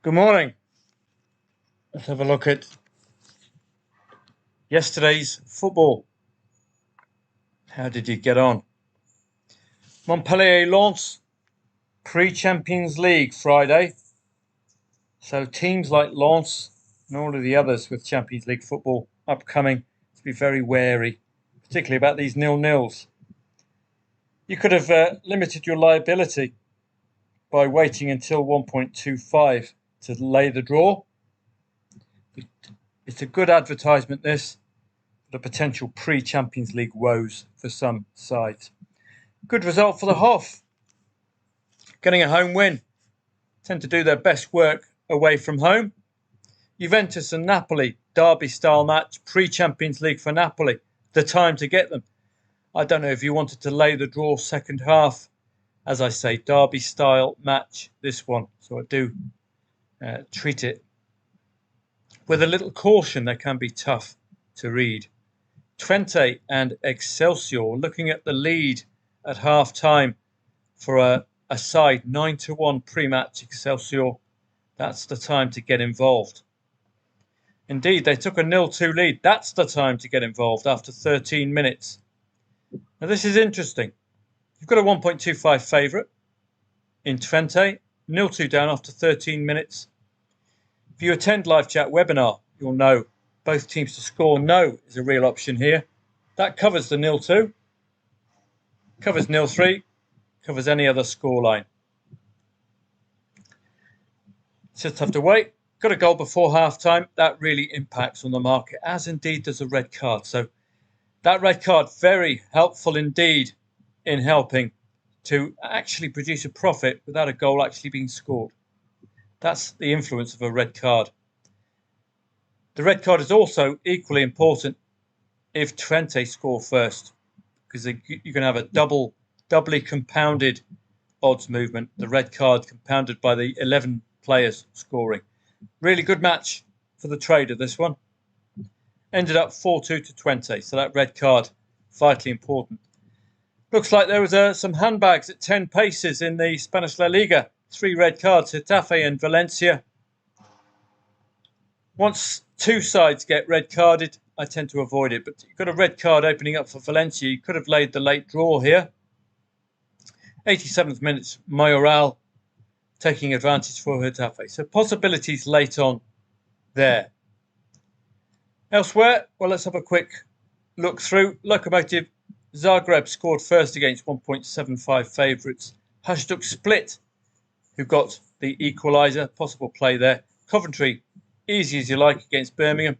Good morning. Let's have a look at yesterday's football. How did you get on? Montpellier Lens, pre-Champions League Friday. So teams like Lens and all of the others with Champions League football upcoming to be very wary, particularly about these 0-0s. You could have limited your liability by waiting until 1.25 to lay the draw. It's a good advertisement, this, for the potential pre-Champions League woes for some sides. Good result for the Hoff. Getting a home win. Tend to do their best work away from home. Juventus and Napoli, derby-style match, pre-Champions League for Napoli. The time to get them. I don't know if you wanted to lay the draw second half. As I say, derby-style match, this one. So I do treat it with a little caution. They can be tough to read. Twente and Excelsior, looking at the lead at half-time for a side 9-1 pre-match Excelsior. That's the time to get involved. Indeed, they took a 0-2 lead. That's the time to get involved after 13 minutes. Now, this is interesting. You've got a 1.25 favourite in Twente, 0-2 down after 13 minutes. If you attend live chat webinar, you'll know both teams to score no is a real option here. That covers the 0-2, covers 0-3, covers any other scoreline. Just have to wait. Got a goal before half-time. That really impacts on the market, as indeed does a red card. So that red card, very helpful indeed in helping to actually produce a profit without a goal actually being scored. That's the influence of a red card. The red card is also equally important if Twente score first, because you can have a doubly compounded odds movement. The red card compounded by the 11 players scoring. Really good match for the trader, this one. Ended up 4-2 to Twente, so that red card, vitally important. Looks like there was some handbags at 10 paces in the Spanish La Liga. 3 red cards, Getafe and Valencia. Once two sides get red carded, I tend to avoid it, but you've got a red card opening up for Valencia. You could have laid the late draw here. 87th minute, Mayoral taking advantage for Getafe. So possibilities late on there. Elsewhere, well, let's have a quick look through. Lokomotiv Zagreb scored first against 1.75 favourites. Hajduk Split, who got the equaliser, possible play there. Coventry, easy as you like against Birmingham.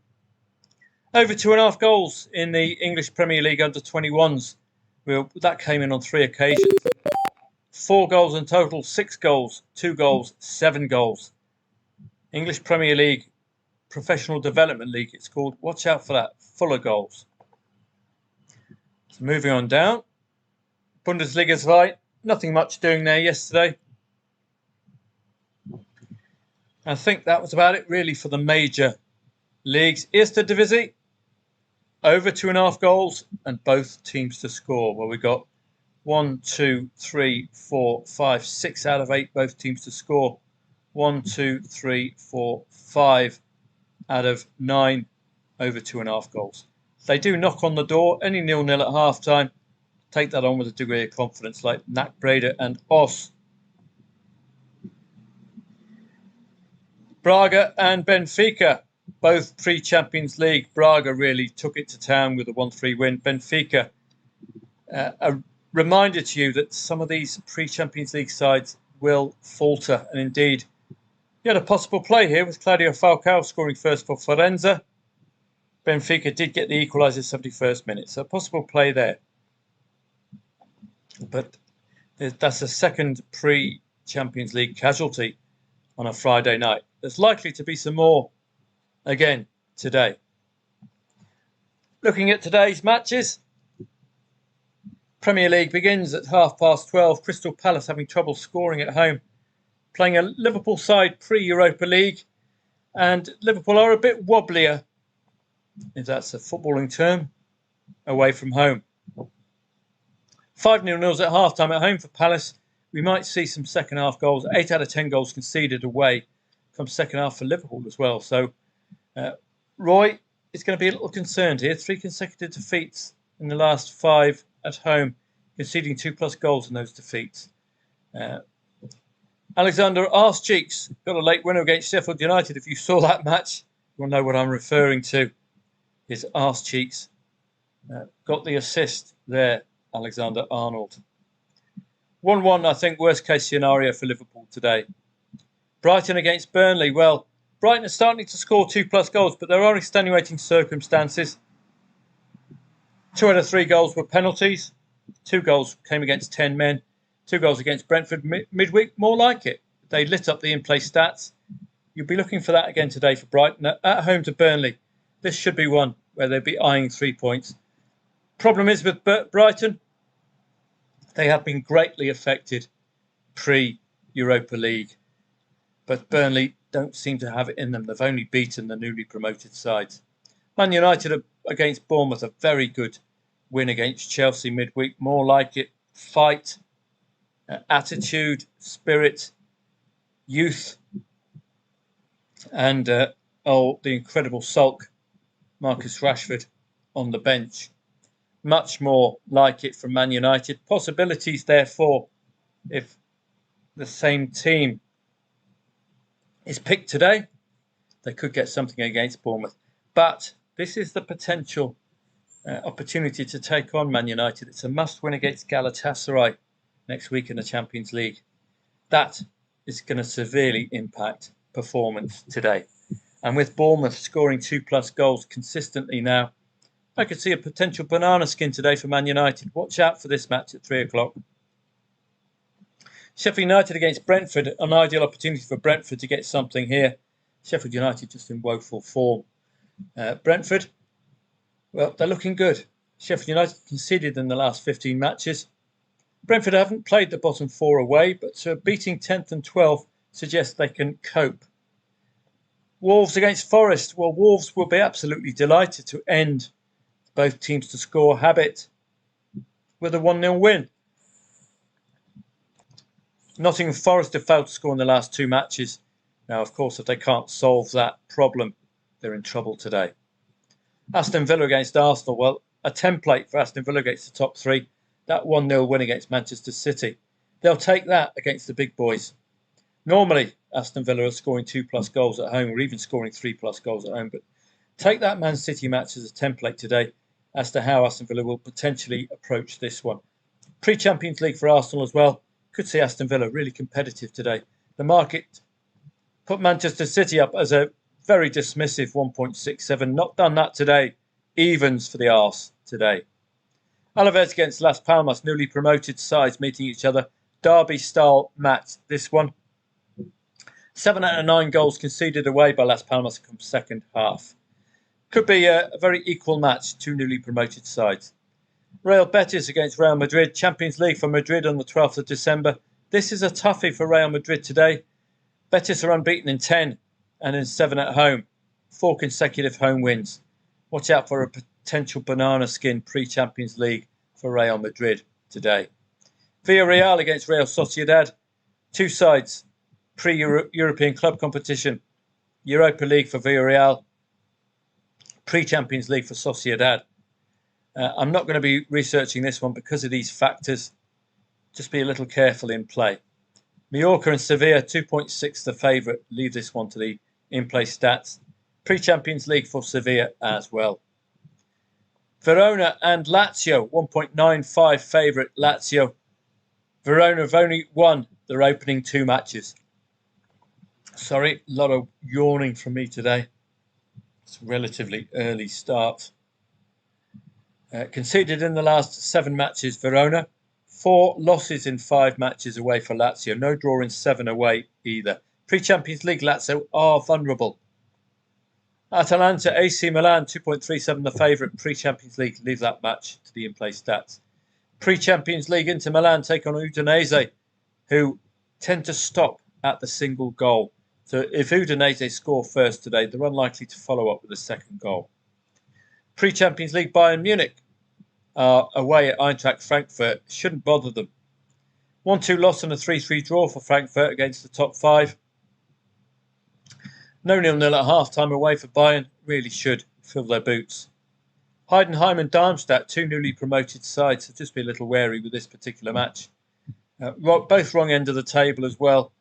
Over 2.5 goals in the English Premier League under 21s. Well, that came in on 3 occasions. 4 goals in total, 6 goals, 2 goals, 7 goals. English Premier League, Professional Development League, it's called. Watch out for that, full of goals. So moving on down. Bundesliga 2, nothing much doing there yesterday. I think that was about it really for the major leagues. Erste Divisie, over 2.5 goals and both teams to score. Well, we got 1, 2, 3, 4, 5, 6 out of 8, both teams to score. 1, 2, 3, 4, 5 out of 9, over 2.5 goals. They do knock on the door, any 0-0 at half-time. Take that on with a degree of confidence, like NAC Breda and Os. Braga and Benfica, both pre-Champions League. Braga really took it to town with a 1-3 win. Benfica, a reminder to you that some of these pre-Champions League sides will falter. And indeed, you had a possible play here with Claudio Falcao scoring first for Forenza. Benfica did get the equaliser 71st minute, so a possible play there. But that's a second pre-Champions League casualty on a Friday night. There's likely to be some more again today. Looking at today's matches, Premier League begins at 12:30. Crystal Palace having trouble scoring at home, playing a Liverpool side pre-Europa League, and Liverpool are a bit wobblier, if that's a footballing term, away from home. 5 0-0 at half-time at home for Palace. We might see some second half goals. 8 out of 10 goals conceded away. come second half for Liverpool as well. So Roy is going to be a little concerned here. 3 consecutive defeats in the last 5 at home, conceding 2+ goals in those defeats. Alexander Arsecheeks got a late winner against Sheffield United. If you saw that match, you'll know what I'm referring to. His Arsecheeks got the assist there, Alexander Arnold. 1-1, I think, worst case scenario for Liverpool today. Brighton against Burnley. Well, Brighton are starting to score 2+ goals, but there are extenuating circumstances. 2 out of 3 goals were penalties. 2 goals came against 10 men. 2 goals against Brentford midweek. More like it. They lit up the in-play stats. You'll be looking for that again today for Brighton. At home to Burnley. This should be one where they'll be eyeing 3 points. Problem is with Brighton, they have been greatly affected pre-Europa League. But Burnley don't seem to have it in them. They've only beaten the newly promoted sides. Man United against Bournemouth, a very good win against Chelsea midweek. More like it. Fight, attitude, spirit, youth, and the incredible sulk, Marcus Rashford on the bench. Much more like it from Man United. Possibilities, therefore, if the same team is picked today, they could get something against Bournemouth. But this is the potential opportunity to take on Man United. It's a must-win against Galatasaray next week in the Champions League. That is going to severely impact performance today. And with Bournemouth scoring 2+ goals consistently now, I could see a potential banana skin today for Man United. Watch out for this match at 3 o'clock. Sheffield United against Brentford, an ideal opportunity for Brentford to get something here. Sheffield United just in woeful form. Brentford, well, they're looking good. Sheffield United conceded in the last 15 matches. Brentford haven't played the bottom 4 away, but beating 10th and 12th suggests they can cope. Wolves against Forest. Well, Wolves will be absolutely delighted to end both teams to score habit with a 1-0 win. Nottingham Forest have failed to score in the last 2 matches. Now, of course, if they can't solve that problem, they're in trouble today. Aston Villa against Arsenal. Well, a template for Aston Villa against the top 3. That 1-0 win against Manchester City. They'll take that against the big boys. Normally, Aston Villa are scoring 2+ goals at home, or even scoring 3+ goals at home. But take that Man City match as a template today as to how Aston Villa will potentially approach this one. Pre-Champions League for Arsenal as well. Could see Aston Villa really competitive today. The market put Manchester City up as a very dismissive 1.67. Not done that today. Evens for the arse today. Alaves against Las Palmas, newly promoted sides meeting each other. Derby-style match, this one. 7 out of 9 goals conceded away by Las Palmas come second half. Could be a very equal match, 2 newly promoted sides. Real Betis against Real Madrid, Champions League for Madrid on the 12th of December. This is a toughie for Real Madrid today. Betis are unbeaten in 10 and in 7 at home. 4 consecutive home wins. Watch out for a potential banana skin pre-Champions League for Real Madrid today. Villarreal against Real Sociedad. 2 sides pre-European club competition. Europa League for Villarreal. Pre-Champions League for Sociedad. I'm not going to be researching this one because of these factors. Just be a little careful in play. Mallorca and Sevilla, 2.6 the favourite. Leave this one to the in-play stats. Pre-Champions League for Sevilla as well. Verona and Lazio, 1.95 favourite Lazio. Verona have only won their opening 2 matches. Sorry, a lot of yawning from me today. It's a relatively early start. Conceded in the last 7 matches, Verona. 4 losses in 5 matches away for Lazio. No draw in 7 away either. Pre-Champions League, Lazio are vulnerable. Atalanta, AC Milan, 2.37 the favourite. Pre-Champions League, leave that match to the in-play stats. Pre-Champions League, Inter Milan take on Udinese, who tend to stop at the single goal. So if Udinese score first today, they're unlikely to follow up with a second goal. Pre-Champions League, Bayern Munich away at Eintracht Frankfurt. Shouldn't bother them. 1-2 loss and a 3-3 draw for Frankfurt against the top 5. No 0-0 at half-time away for Bayern. Really should fill their boots. Heidenheim and Darmstadt, two newly promoted sides, so just be a little wary with this particular match. Both wrong end of the table as well.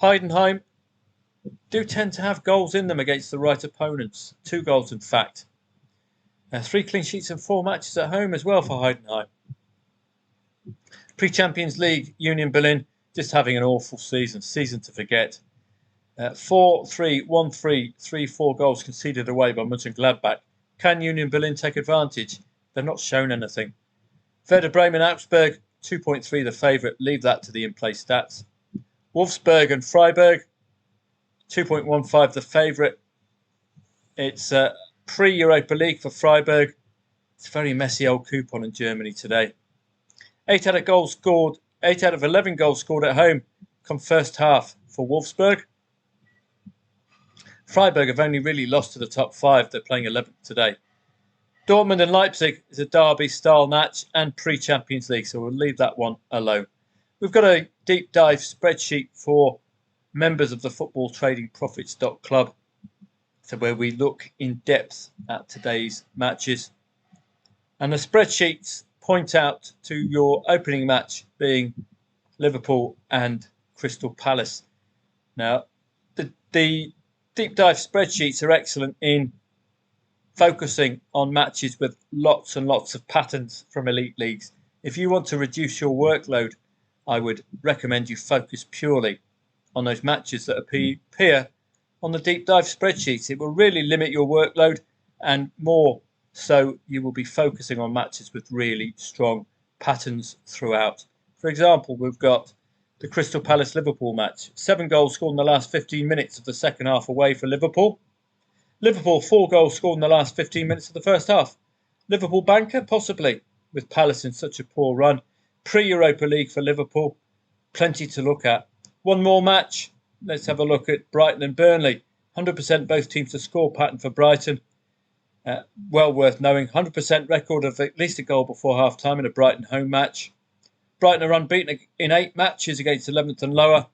Heidenheim do tend to have goals in them against the right opponents. 2 goals, in fact. 3 clean sheets and 4 matches at home as well for Heidenheim. Pre-Champions League, Union Berlin just having an awful season to forget. 4-3, 1-3, 3-4 goals conceded away by Mönchengladbach. Can Union Berlin take advantage? They've not shown anything. Werder Bremen, Augsburg, 2.3 the favourite. Leave that to the in-play stats. Wolfsburg and Freiburg, 2.15 the favourite. It's pre-Europa League for Freiburg. It's a very messy old coupon in Germany today. 8 out of 11 goals scored at home come first half for Wolfsburg. Freiburg have only really lost to the top 5. They're playing 11th today. Dortmund and Leipzig is a derby-style match and pre-Champions League, so we'll leave that one alone. We've got a deep dive spreadsheet for members of the Footballtradingprofits.club, so where we look in depth at today's matches. And the spreadsheets point out to your opening match being Liverpool and Crystal Palace. Now, the deep dive spreadsheets are excellent in focusing on matches with lots and lots of patterns from elite leagues. If you want to reduce your workload, I would recommend you focus purely on those matches that appear on the deep dive spreadsheets. It will really limit your workload, and more so you will be focusing on matches with really strong patterns throughout. For example, we've got the Crystal Palace Liverpool match. 7 goals scored in the last 15 minutes of the second half away for Liverpool. Liverpool, 4 goals scored in the last 15 minutes of the first half. Liverpool banker, possibly, with Palace in such a poor run. Pre-Europa League for Liverpool, plenty to look at. One more match. Let's have a look at Brighton and Burnley. 100% both teams to score pattern for Brighton. Well worth knowing. 100% record of at least a goal before half-time in a Brighton home match. Brighton are unbeaten in 8 matches against 11th and lower.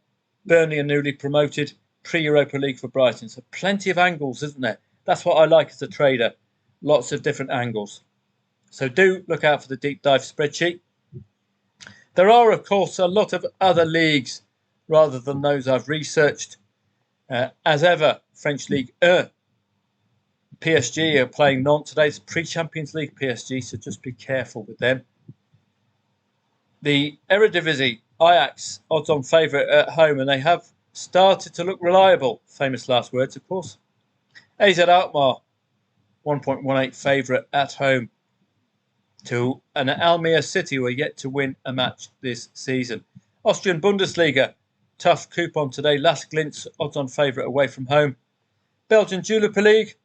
Burnley are newly promoted. Pre-Europa League for Brighton. So plenty of angles, isn't there? That's what I like as a trader. Lots of different angles. So do look out for the deep dive spreadsheet. There are, of course, a lot of other leagues rather than those I've researched. As ever, French League PSG are playing Nantes today. It's pre-Champions League PSG, so just be careful with them. The Eredivisie, Ajax, odds-on favourite at home, and they have started to look reliable. Famous last words, of course. AZ Alkmaar, 1.18 favourite at home to an Almere City who are yet to win a match this season. Austrian Bundesliga, tough coupon today. Las Glintz, odds-on favourite away from home. Belgian Jupiler League,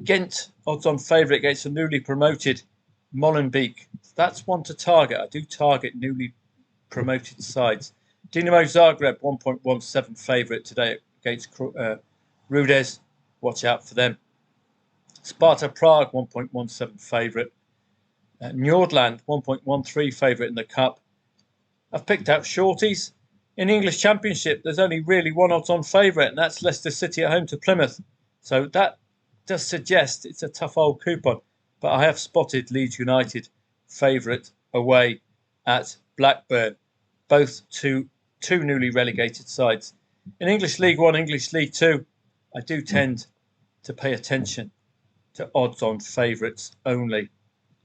Ghent, odds-on favourite against the newly promoted Molenbeek. That's one to target. I do target newly promoted sides. Dinamo Zagreb, 1.17 favourite today against Rudez. Watch out for them. Sparta Prague, 1.17 favourite. Nordland, 1.13 favourite in the Cup. I've picked out shorties. In English Championship, there's only really one odds-on favourite, and that's Leicester City at home to Plymouth. So that does suggest it's a tough old coupon. But I have spotted Leeds United favourite away at Blackburn. Both two newly relegated sides. In English League 1, English League 2, I do tend to pay attention to odds-on favourites only.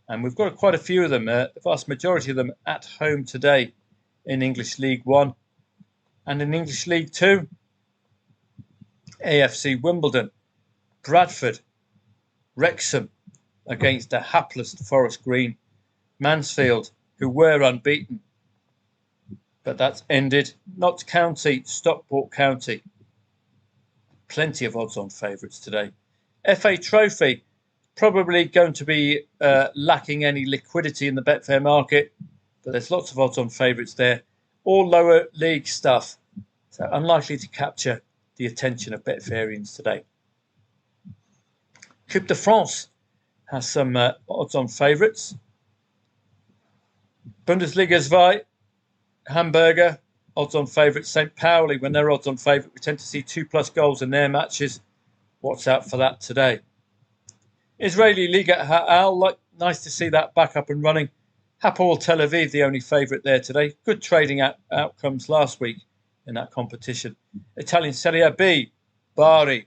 And we've got quite a few of them, the vast majority of them at home today in English League 1. And in English League 2, AFC Wimbledon, Bradford, Wrexham against a hapless Forest Green, Mansfield, who were unbeaten. But that's ended. Notts County, Stockport County. Plenty of odds-on favourites today. FA Trophy, probably going to be lacking any liquidity in the Betfair market, but there's lots of odds-on favourites there. All lower league stuff, so unlikely to capture the attention of Betfairians today. Coupe de France has some odds-on favourites. Bundesliga 2, Hamburger, odds on favourite St. Pauli. When they're odds on favourite, we tend to see 2+ goals in their matches. Watch out for that today. Israeli Liga Ha'al, nice to see that back up and running. Hapoel Tel Aviv, the only favourite there today. Good trading outcomes last week in that competition. Italian Serie B, Bari,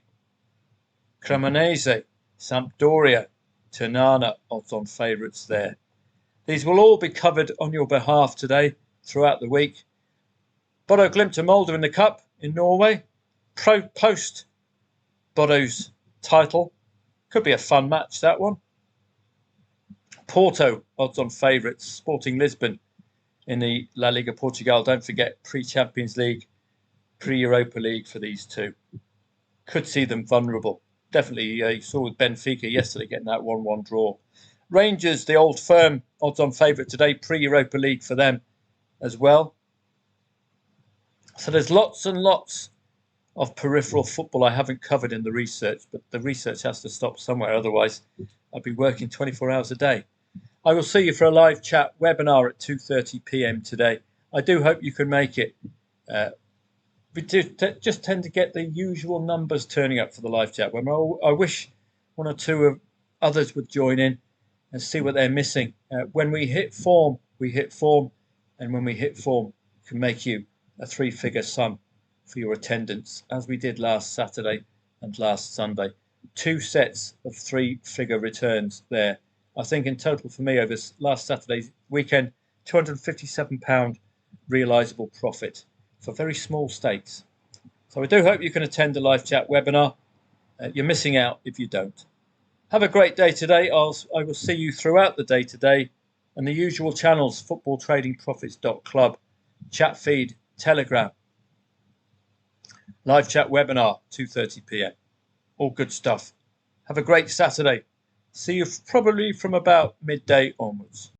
Cremonese, Sampdoria, Ternana, odds on favourites there. These will all be covered on your behalf today throughout the week. Bodo Glimt and Molde in the Cup in Norway. Post Bodo's title. Could be a fun match, that one. Porto, odds on favourites. Sporting Lisbon in the La Liga Portugal. Don't forget, pre-Champions League, pre-Europa League for these two. Could see them vulnerable. Definitely, you saw with Benfica yesterday getting that 1-1 draw. Rangers, the old firm, odds on favourite today, pre-Europa League for them as well. So there's lots and lots of peripheral football I haven't covered in the research, but the research has to stop somewhere, otherwise I'll be working 24 hours a day. I will see you for a live chat webinar at 2:30 p.m. today. I do hope you can make it. We do just tend to get the usual numbers turning up for the live chat webinar. I wish one or two of others would join in and see what they're missing. When we hit form, we hit form, and when we hit form, we can make you a 3-figure sum for your attendance, as we did last Saturday and last Sunday. 2 sets of 3-figure returns there. I think in total for me over last Saturday's weekend, £257 realisable profit for very small stakes. So I do hope you can attend the live chat webinar. You're missing out if you don't. Have a great day today. I will see you throughout the day today and the usual channels: Footballtradingprofits.club, chat feed, Telegram, live chat webinar, 2:30 p.m. All good stuff. Have a great Saturday. See you probably from about midday onwards.